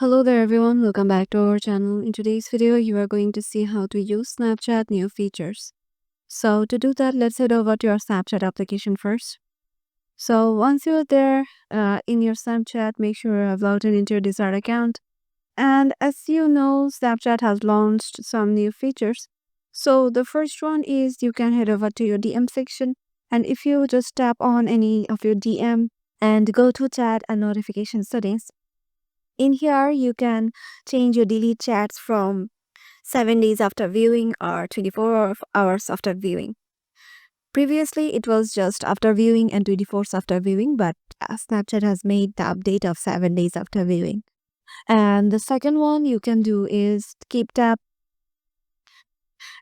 Hello there everyone, welcome back to our channel. In today's video, you are going to see how to use Snapchat new features. So to do that, let's head over to your Snapchat application first. So once you're there in your Snapchat, make sure you have logged in into your desired account. And as you know, Snapchat has launched some new features. So the first one is you can head over to your DM section. And if you just tap on any of your DM and go to chat and notification settings, in here, you can change your delete chats from 7 days after viewing or 24 hours after viewing. Previously, it was just after viewing and 24 hours after viewing, but Snapchat has made the update of 7 days after viewing. And the second one you can do is keep tab.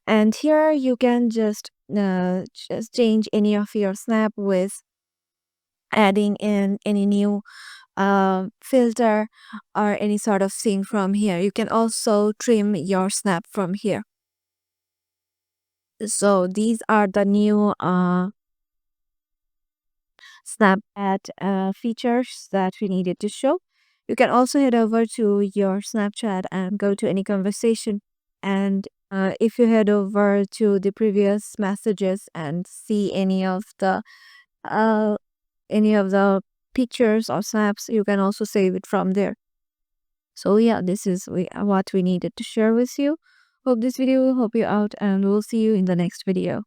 And here you can just change any of your snap with adding in any new filter or any sort of thing from here. You can also trim your snap from here. So these are the new Snapchat features that we needed to show. You can also head over to your Snapchat and go to any conversation. And if you head over to the previous messages and see uh, any of the pictures or snaps, you can also save it from there. So yeah, this is what we needed to share with you. Hope this video will help you out and we'll see you in the next video.